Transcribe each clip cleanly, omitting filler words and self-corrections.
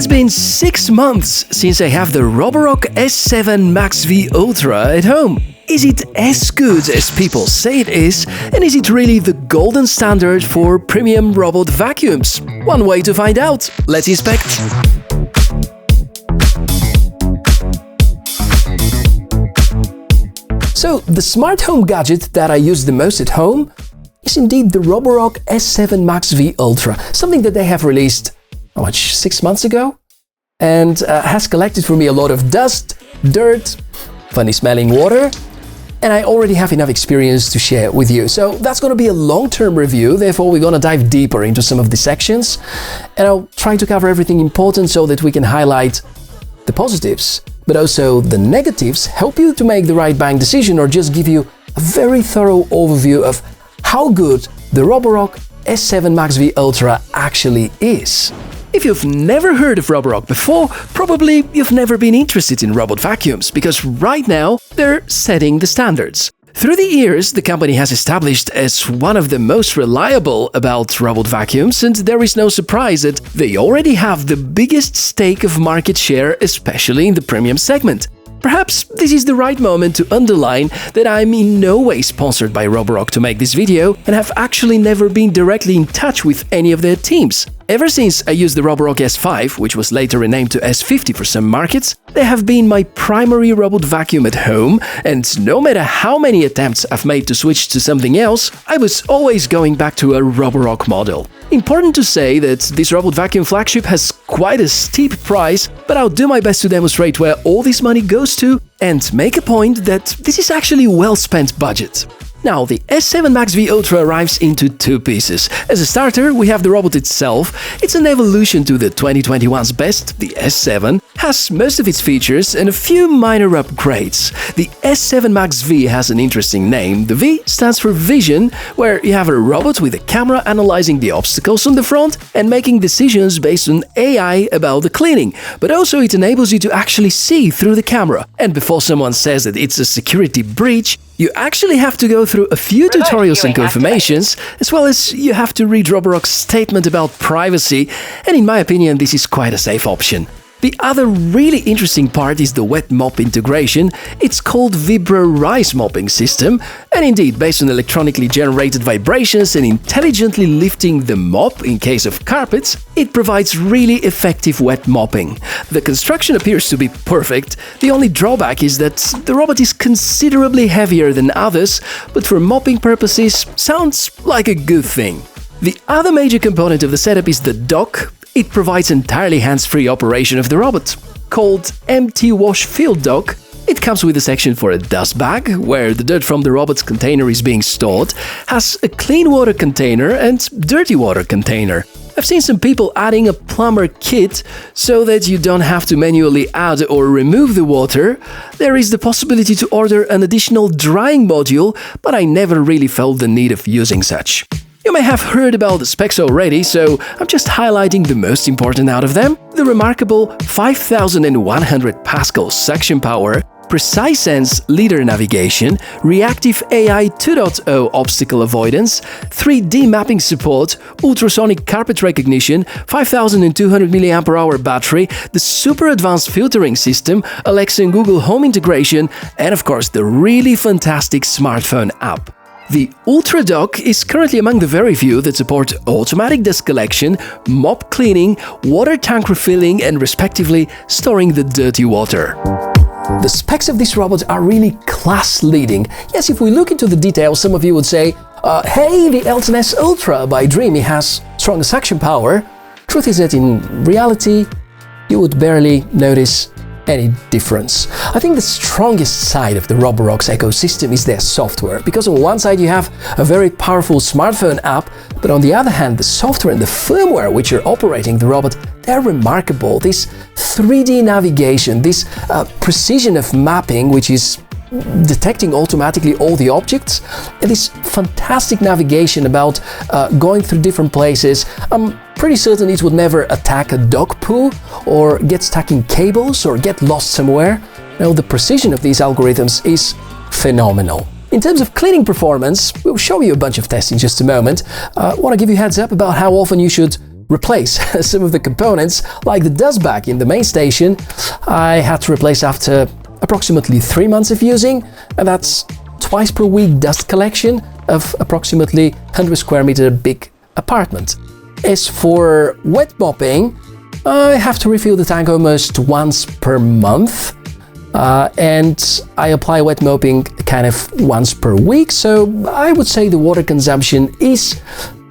has been 6 months since I have the Roborock S7 MaxV Ultra at home. Is it as good as people say it is? And is it really the golden standard for premium robot vacuums? One way to find out. Let's inspect. So, the smart home gadget that I use the most at home is indeed the Roborock S7 MaxV Ultra, something that they have released 6 months ago, and has collected for me a lot of dust, dirt, funny smelling water, and I already have enough experience to share with you. So that's going to be a long-term review, therefore we're going to dive deeper into some of the sections, and I'll try to cover everything important so that we can highlight the positives, but also the negatives, help you to make the right buying decision, or just give you a very thorough overview of how good the Roborock S7 MaxV Ultra actually is. If you've never heard of Roborock before, probably you've never been interested in robot vacuums, because right now they're setting the standards. Through the years, the company has established as one of the most reliable about robot vacuums, and there is no surprise that they already have the biggest stake of market share, especially in the premium segment. Perhaps this is the right moment to underline that I'm in no way sponsored by Roborock to make this video, and have actually never been directly in touch with any of their teams. Ever since I used the Roborock S5, which was later renamed to S50 for some markets, they have been my primary robot vacuum at home, and no matter how many attempts I've made to switch to something else, I was always going back to a Roborock model. Important to say that this robot vacuum flagship has quite a steep price, but I'll do my best to demonstrate where all this money goes to and make a point that this is actually well-spent budget. Now, the S7 MaxV Ultra arrives into two pieces. As a starter, we have the robot itself. It's an evolution to the 2021's best, the S7, has most of its features and a few minor upgrades. The S7 MaxV has an interesting name. The V stands for Vision, where you have a robot with a camera analyzing the obstacles on the front and making decisions based on AI about the cleaning. But also it enables you to actually see through the camera. And before someone says that it's a security breach, you actually have to go through a few tutorials and confirmations, as well as you have to read Roborock's statement about privacy, and in my opinion this is quite a safe option. The other really interesting part is the wet mop integration. It's called Vibra Rise mopping system, and indeed, based on electronically generated vibrations and intelligently lifting the mop in case of carpets, it provides really effective wet mopping. The construction appears to be perfect. The only drawback is that the robot is considerably heavier than others, but for mopping purposes, sounds like a good thing. The other major component of the setup is the dock. It provides entirely hands-free operation of the robot. Called Empty Wash Field Dock, it comes with a section for a dust bag, where the dirt from the robot's container is being stored, has a clean water container and dirty water container. I've seen some people adding a plumber kit so that you don't have to manually add or remove the water. There is the possibility to order an additional drying module, but I never really felt the need of using such. You may have heard about the specs already, so I'm just highlighting the most important out of them. The remarkable 5100 Pascal suction power, precise sense leader navigation, reactive AI 2.0 obstacle avoidance, 3D mapping support, ultrasonic carpet recognition, 5200 mAh battery, the super advanced filtering system, Alexa and Google Home integration, and of course the really fantastic smartphone app. The Ultra Dock is currently among the very few that support automatic dust collection, mop cleaning, water tank refilling, and respectively storing the dirty water. The specs of this robot are really class-leading. Yes, if we look into the details, some of you would say, hey, the Elton S Ultra by Dreamy has stronger suction power. Truth is that in reality, you would barely notice any difference. I think the strongest side of the Roborock's ecosystem is their software, because on one side you have a very powerful smartphone app, but on the other hand the software and the firmware which are operating the robot, they're remarkable. This 3D navigation, this precision of mapping which is detecting automatically all the objects, and this fantastic navigation about going through different places. I'm pretty certain it would never attack a dog poo or get stuck in cables or get lost somewhere. Now, the precision of these algorithms is phenomenal. In terms of cleaning performance, we'll show you a bunch of tests in just a moment. I want to give you a heads up about how often you should replace some of the components, like the dust bag in the main station. I had to replace after approximately 3 months of using, and that's twice per week dust collection of approximately 100 square meter big apartment. As for wet mopping, I have to refill the tank almost once per month, and I apply wet mopping kind of once per week, so I would say the water consumption is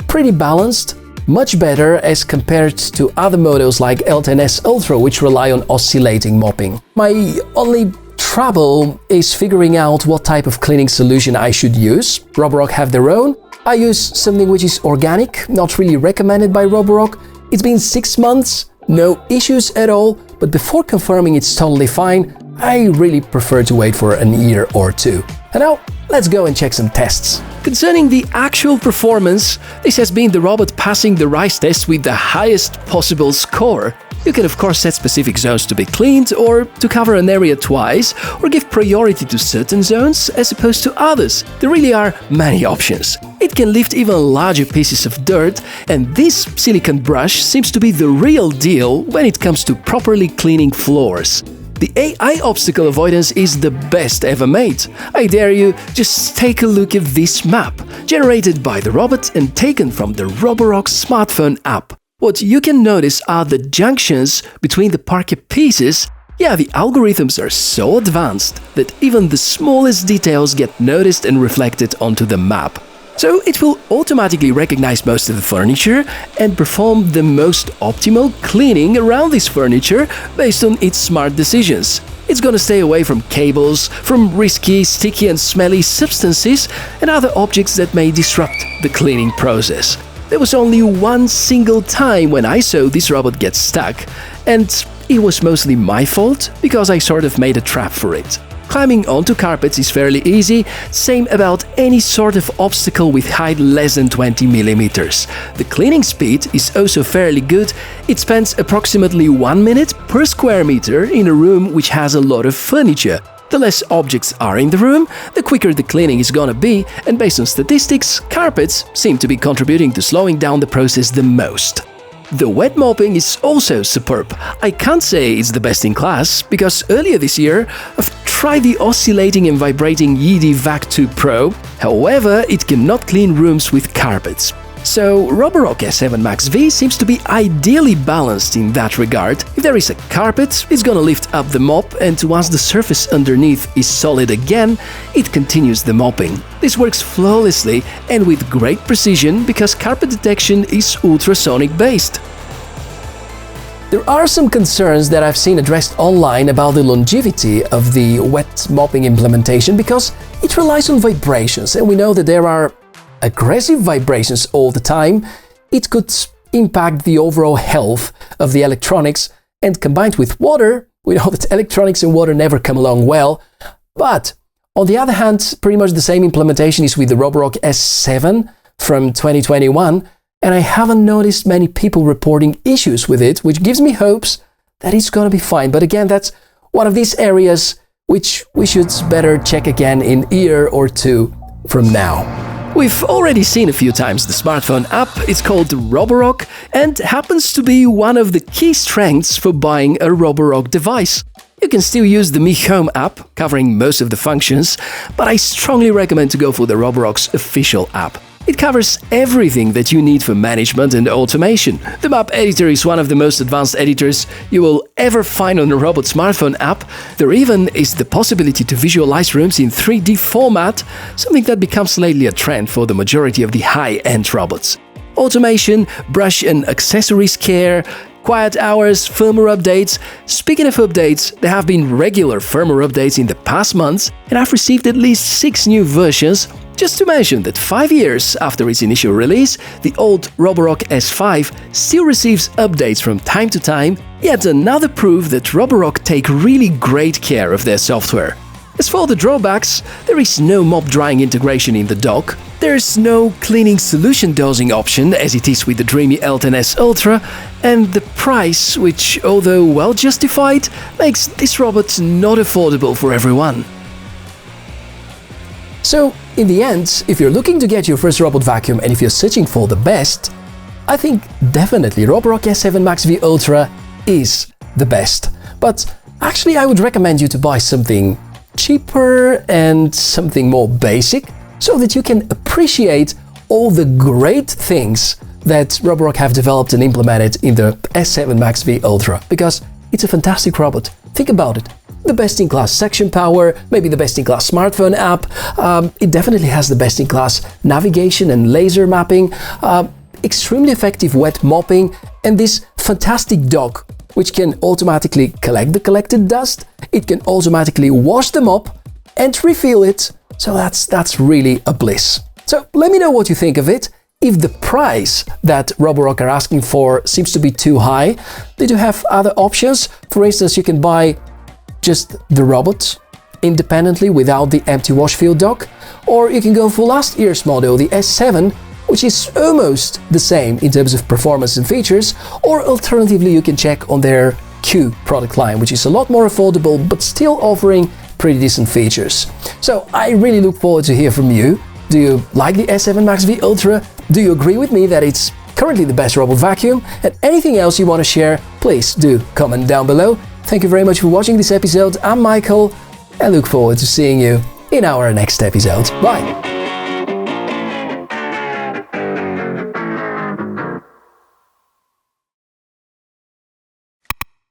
pretty balanced, much better as compared to other models like L10S Ultra, which rely on oscillating mopping. My only trouble is figuring out what type of cleaning solution I should use. Roborock have their own. I use something which is organic, not really recommended by Roborock. It's been 6 months, no issues at all, but before confirming it's totally fine, I really prefer to wait for an year or two. And now, let's go and check some tests. Concerning the actual performance, this has been the robot passing the RISE test with the highest possible score. You can of course set specific zones to be cleaned, or to cover an area twice, or give priority to certain zones as opposed to others. There really are many options. It can lift even larger pieces of dirt, and this silicone brush seems to be the real deal when it comes to properly cleaning floors. The AI obstacle avoidance is the best ever made. I dare you, just take a look at this map, generated by the robot and taken from the Roborock smartphone app. What you can notice are the junctions between the parquet pieces. Yeah, the algorithms are so advanced that even the smallest details get noticed and reflected onto the map. So it will automatically recognize most of the furniture and perform the most optimal cleaning around this furniture based on its smart decisions. It's gonna stay away from cables, from risky, sticky and smelly substances and other objects that may disrupt the cleaning process. There was only one single time when I saw this robot get stuck, and it was mostly my fault because I sort of made a trap for it. Climbing onto carpets is fairly easy, same about any sort of obstacle with height less than 20 mm. The cleaning speed is also fairly good. It spends approximately 1 minute per square meter in a room which has a lot of furniture. The less objects are in the room, the quicker the cleaning is gonna be, and based on statistics, carpets seem to be contributing to slowing down the process the most. The wet mopping is also superb. I can't say it's the best in class, because earlier this year I've tried the oscillating and vibrating Yidi Vac 2 Pro, however it cannot clean rooms with carpets. So Roborock S7 MaxV seems to be ideally balanced in that regard. If there is a carpet, it's gonna lift up the mop, and once the surface underneath is solid again, it continues the mopping. This works flawlessly and with great precision because carpet detection is ultrasonic based. There are some concerns that I've seen addressed online about the longevity of the wet mopping implementation because it relies on vibrations, and we know that there are aggressive vibrations all the time. It could impact the overall health of the electronics, and combined with water, we know that electronics and water never come along well. But on the other hand, pretty much the same implementation is with the Roborock S7 from 2021, and I haven't noticed many people reporting issues with it, which gives me hopes that it's gonna be fine. But again, that's one of these areas which we should better check again in a year or two from now. We've already seen a few times the smartphone app. It's called Roborock and happens to be one of the key strengths for buying a Roborock device. You can still use the Mi Home app, covering most of the functions, but I strongly recommend to go for the Roborock's official app. It covers everything that you need for management and automation. The map editor is one of the most advanced editors you will ever find on a robot smartphone app. There even is the possibility to visualize rooms in 3D format, something that becomes lately a trend for the majority of the high-end robots. Automation, brush and accessories care, quiet hours, firmware updates. Speaking of updates, there have been regular firmware updates in the past months, and I've received at least 6 new versions. Just to mention that 5 years after its initial release, the old Roborock S5 still receives updates from time to time, yet another proof that Roborock take really great care of their software. As for the drawbacks, there is no mop drying integration in the dock, there's no cleaning solution dosing option as it is with the dreamy L10S Ultra, and the price, which although well justified, makes this robot not affordable for everyone. So, in the end, if you're looking to get your first robot vacuum and if you're searching for the best, I think definitely Roborock S7 MaxV Ultra is the best. But actually I would recommend you to buy something cheaper and something more basic so that you can appreciate all the great things that Roborock have developed and implemented in the S7 MaxV Ultra, because it's a fantastic robot. Think about it. The best-in-class section power, maybe the best-in-class smartphone app. It definitely has the best-in-class navigation and laser mapping, extremely effective wet mopping, and this fantastic dock, which can automatically collect the collected dust. It can automatically wash them up and refill it. So that's really a bliss. So let me know what you think of it. If the price that Roborock are asking for seems to be too high, they do have other options. For instance, you can buy just the robot independently without the empty wash field dock, or you can go for last year's model, the S7, which is almost the same in terms of performance and features, or alternatively you can check on their Q product line, which is a lot more affordable but still offering pretty decent features. So I really look forward to hear from you. Do you like the S7 MaxV Ultra? Do you agree with me that it's currently the best robot vacuum? And anything else you want to share, please do comment down below. Thank you very much for watching this episode. I'm Michael, and look forward to seeing you in our next episode. Bye!